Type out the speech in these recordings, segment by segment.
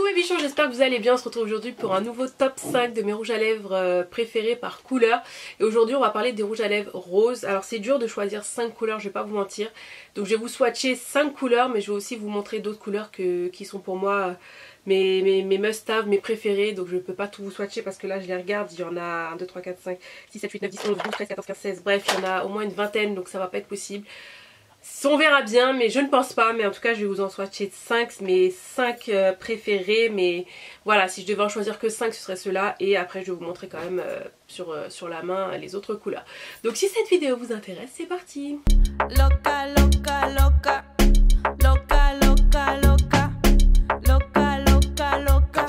Coucou mes bichons, j'espère que vous allez bien. On se retrouve aujourd'hui pour un nouveau top 5 de mes rouges à lèvres préférés par couleur. Et aujourd'hui on va parler des rouges à lèvres roses. Alors c'est dur de choisir 5 couleurs, je vais pas vous mentir. Donc je vais vous swatcher 5 couleurs, mais je vais aussi vous montrer d'autres couleurs qui sont pour moi mes must-have, mes préférés. Donc je ne peux pas tout vous swatcher parce que là je les regarde. Il y en a 1, 2, 3, 4, 5, 6, 7, 8, 9, 10, 11, 12, 13, 14, 15, 16. Bref, il y en a au moins une vingtaine, donc ça va pas être possible. On verra bien, mais je ne pense pas. Mais en tout cas, je vais vous en swatcher 5, mes 5 préférés. Mais voilà, si je devais en choisir que 5, ce serait ceux-là. Et après, je vais vous montrer quand même sur la main les autres couleurs. Donc si cette vidéo vous intéresse, c'est parti. Loca, loca, loca. Loca, loca, loca. Loca, loca, loca.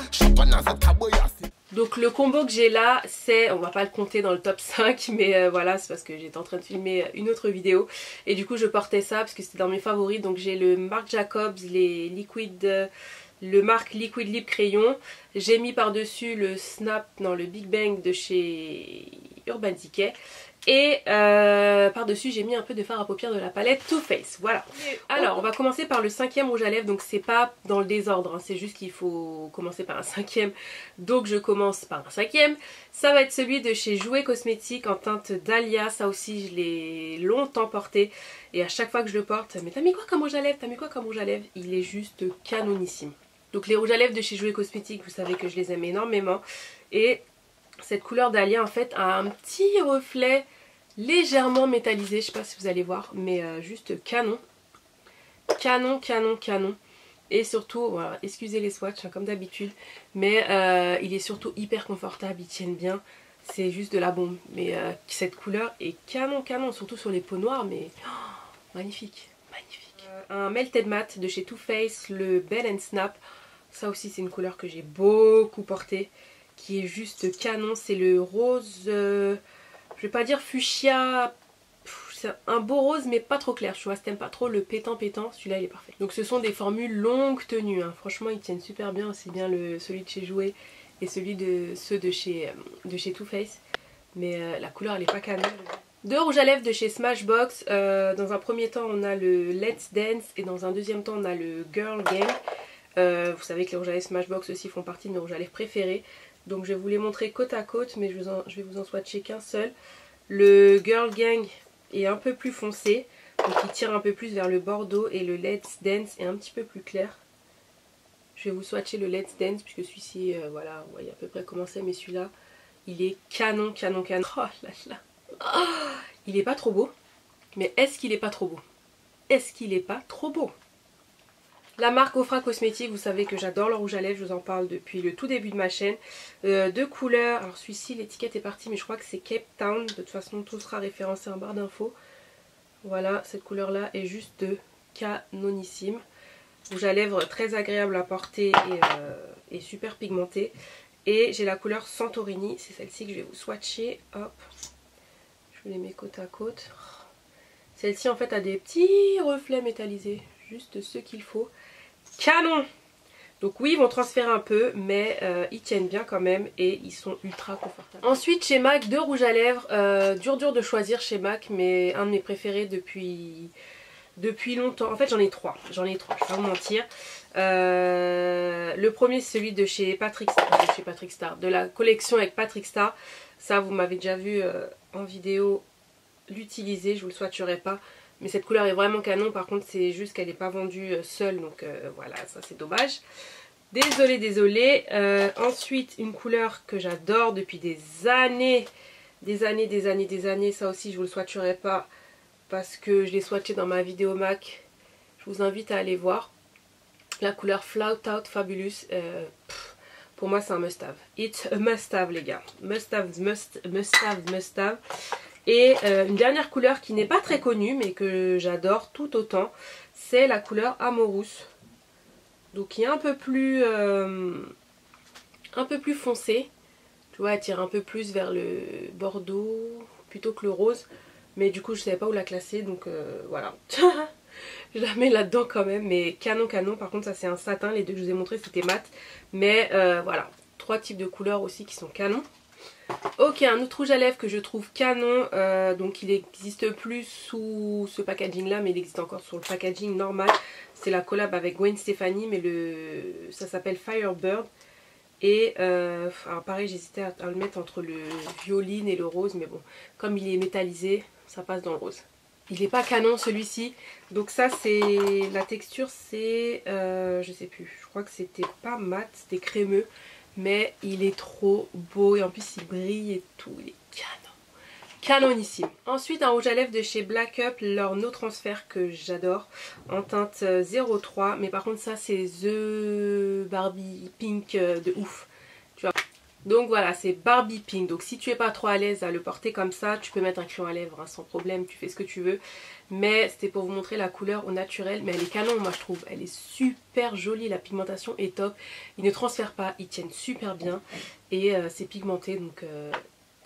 Donc le combo que j'ai là, c'est, on va pas le compter dans le top 5, mais voilà, c'est parce que j'étais en train de filmer une autre vidéo. Et du coup je portais ça parce que c'était dans mes favoris. Donc j'ai le Marc Jacobs, le Marc Liquid Lip Crayon. J'ai mis par-dessus le Snap dans le Big Bang de chez Urban Decay. Et par-dessus j'ai mis un peu de fard à paupières de la palette Too Faced. Voilà. Alors on va commencer par le 5e rouge à lèvres. Donc c'est pas dans le désordre, hein, c'est juste qu'il faut commencer par un 5e. Donc je commence par un 5e. Ça va être celui de chez Jouet Cosmétiques en teinte Dahlia. Ça aussi je l'ai longtemps porté. Et à chaque fois que je le porte, mais t'as mis quoi comme rouge à lèvres? T'as mis quoi comme rouge à lèvres? Il est juste canonissime. Donc les rouges à lèvres de chez Jouet Cosmétiques, vous savez que je les aime énormément. Et cette couleur Dahlia en fait a un petit reflet légèrement métallisé, je sais pas si vous allez voir, mais juste canon. Canon, canon, canon. Et surtout, voilà, excusez les swatchs hein, comme d'habitude, mais il est surtout hyper confortable, ils tiennent bien. C'est juste de la bombe. Mais cette couleur est canon, canon, surtout sur les peaux noires, mais oh, magnifique, magnifique. Un Melted Matte de chez Too Faced, le Bell and Snap. Ça aussi c'est une couleur que j'ai beaucoup portée, qui est juste canon. C'est le rose, je vais pas dire fuchsia, c'est un beau rose mais pas trop clair. Je vois si t'aimes pas trop le pétant pétant, celui-là il est parfait. Donc ce sont des formules longue tenue, hein. Franchement ils tiennent super bien, aussi bien celui de chez Jouet et ceux de chez Too Faced. Mais la couleur elle est pas canon. Deux rouges à lèvres de chez Smashbox. Dans un premier temps on a le Let's Dance et dans un deuxième temps on a le Girl Gang. Vous savez que les rouges à lèvres Smashbox aussi font partie de mes rouges à lèvres préférés. Donc je vais vous les montrer côte à côte, mais je vais vous en swatcher qu'un seul. Le Girl Gang est un peu plus foncé, donc il tire un peu plus vers le bordeaux, et le Let's Dance est un petit peu plus clair. Je vais vous swatcher le Let's Dance puisque celui-ci, voilà, vous voyez à peu près comment c'est, mais celui-là, il est canon, canon, canon. Oh là là. Oh, il est pas trop beau, mais est-ce qu'il est pas trop beau? Est-ce qu'il est pas trop beau? La marque Ofra Cosmétiques, vous savez que j'adore le rouge à lèvres, je vous en parle depuis le tout début de ma chaîne. Deux couleurs, alors celui-ci l'étiquette est partie mais je crois que c'est Cape Town, de toute façon tout sera référencé en barre d'infos. Voilà, cette couleur là est juste canonissime. Rouge à lèvres très agréable à porter et super pigmenté. Et j'ai la couleur Santorini, c'est celle-ci que je vais vous swatcher, hop. Je vous les mets côte à côte. Celle-ci en fait a des petits reflets métallisés, juste ce qu'il faut. Canon! Donc oui, ils vont transférer un peu, mais ils tiennent bien quand même et ils sont ultra confortables. Ensuite chez MAC, deux rouges à lèvres. Dur de choisir chez MAC, mais un de mes préférés depuis longtemps. En fait j'en ai trois, je vais pas vous mentir. Le premier c'est celui de chez Patrick Star, de la collection avec Patrick Star. Ça vous m'avez déjà vu en vidéo l'utiliser, je vous le swatcherai pas. Mais cette couleur est vraiment canon, par contre c'est juste qu'elle n'est pas vendue seule, donc voilà, ça c'est dommage. Désolée. Ensuite une couleur que j'adore depuis des années, ça aussi je vous le swatcherai pas parce que je l'ai swatché dans ma vidéo MAC. Je vous invite à aller voir. La couleur Flout Out Fabulous, pour moi c'est un must-have. It's a must-have les gars, must-have. Et une dernière couleur qui n'est pas très connue mais que j'adore tout autant, c'est la couleur Amorous. Donc qui est un peu plus foncée. Tu vois, elle tire un peu plus vers le bordeaux plutôt que le rose. Mais du coup je ne savais pas où la classer, donc voilà. Je la mets là-dedans quand même, mais canon. Par contre ça c'est un satin, les deux que je vous ai montré c'était mat. Mais voilà, trois types de couleurs aussi qui sont canons. Ok, un autre rouge à lèvres que je trouve canon, donc il n'existe plus sous ce packaging là mais il existe encore sur le packaging normal. C'est la collab avec Gwen Stefani mais ça s'appelle Firebird. Et alors pareil, j'hésitais à le mettre entre le violine et le rose, mais bon, comme il est métallisé, ça passe dans le rose. Il n'est pas canon celui-ci, donc ça c'est, la texture c'est, je sais plus, je crois que c'était pas mat, c'était crémeux, mais il est trop beau et en plus il brille et tout, il est canonissime. Ensuite un rouge à lèvres de chez Black Up, leur No Transfer que j'adore, en teinte 03, mais par contre ça c'est The Barbie Pink de ouf, tu vois. Donc voilà, c'est Barbie Pink, donc si tu es pas trop à l'aise à le porter comme ça, tu peux mettre un crayon à lèvres hein, sans problème, tu fais ce que tu veux. Mais c'était pour vous montrer la couleur au naturel, mais elle est canon moi je trouve, elle est super jolie, la pigmentation est top, ils ne transfèrent pas, ils tiennent super bien et c'est pigmenté donc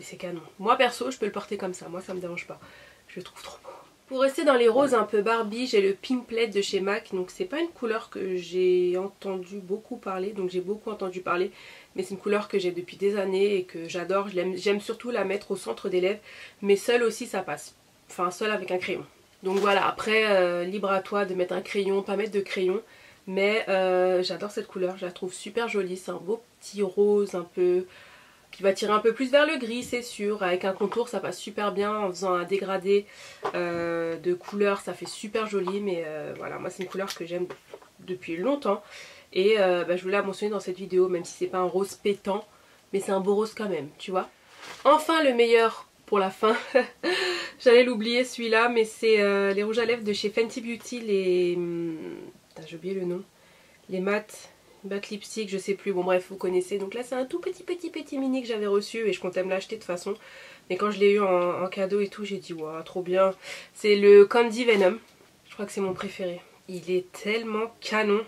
c'est canon. Moi perso je peux le porter comme ça, moi ça me dérange pas, je le trouve trop beau. Pour rester dans les roses un peu Barbie, j'ai le Pink Plate de chez MAC. Donc c'est pas une couleur que j'ai entendu beaucoup parler, donc j'ai beaucoup entendu parler. Mais c'est une couleur que j'ai depuis des années et que j'adore. J'aime surtout la mettre au centre des lèvres, mais seule aussi ça passe. Enfin seule avec un crayon. Donc voilà, après libre à toi de mettre un crayon, pas mettre de crayon. Mais j'adore cette couleur, je la trouve super jolie. C'est un beau petit rose un peu... qui va tirer un peu plus vers le gris c'est sûr, avec un contour ça passe super bien, en faisant un dégradé de couleur ça fait super joli, mais voilà moi c'est une couleur que j'aime depuis longtemps et je voulais la mentionner dans cette vidéo même si c'est pas un rose pétant mais c'est un beau rose quand même tu vois. Enfin le meilleur pour la fin, j'allais l'oublier celui-là mais c'est les rouges à lèvres de chez Fenty Beauty, les... j'ai oublié le nom, les mat lipstick, je sais plus, bon bref vous connaissez. Donc là c'est un tout petit mini que j'avais reçu et je comptais me l'acheter de toute façon, mais quand je l'ai eu en cadeau et tout j'ai dit waouh trop bien. C'est le Candy Venom, je crois que c'est mon préféré, il est tellement canon,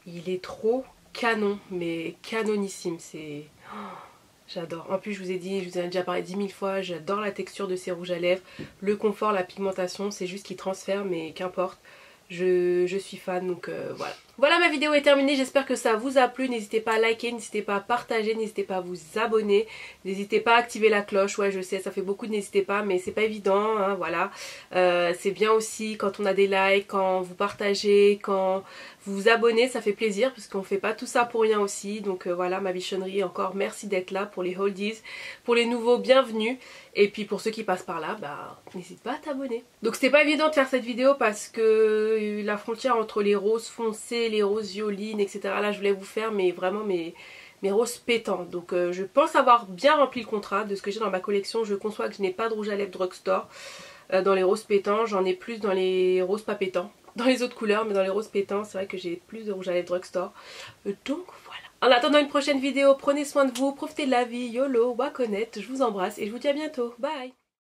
il est trop canon mais canonissime, c'est... j'adore. En plus je vous ai dit, je vous en ai déjà parlé 10 000 fois, j'adore la texture de ces rouges à lèvres, le confort, la pigmentation, c'est juste qu'ils transfèrent mais qu'importe. Je suis fan donc voilà. Voilà, ma vidéo est terminée, j'espère que ça vous a plu. N'hésitez pas à liker, n'hésitez pas à partager, n'hésitez pas à vous abonner, n'hésitez pas à activer la cloche. Ouais je sais ça fait beaucoup de n'hésitez pas mais c'est pas évident hein, voilà. C'est bien aussi quand on a des likes, quand vous partagez, quand vous vous abonnez, ça fait plaisir parce qu'on fait pas tout ça pour rien aussi. Donc voilà ma bichonnerie, encore merci d'être là pour les oldies, pour les nouveaux bienvenus. Et puis pour ceux qui passent par là, n'hésite pas à t'abonner. Donc c'était pas évident de faire cette vidéo parce que la frontière entre les roses foncées, les roses violines, etc. Là je voulais vous faire mais vraiment mes roses pétants. Donc je pense avoir bien rempli le contrat de ce que j'ai dans ma collection. Je conçois que je n'ai pas de rouge à lèvres drugstore dans les roses pétants. J'en ai plus dans les roses pas pétants. Dans les autres couleurs mais dans les roses pétants c'est vrai que j'ai plus de rouge à lèvres drugstore. Donc voilà. En attendant une prochaine vidéo, prenez soin de vous, profitez de la vie, YOLO, wakonnet, je vous embrasse et je vous dis à bientôt. Bye.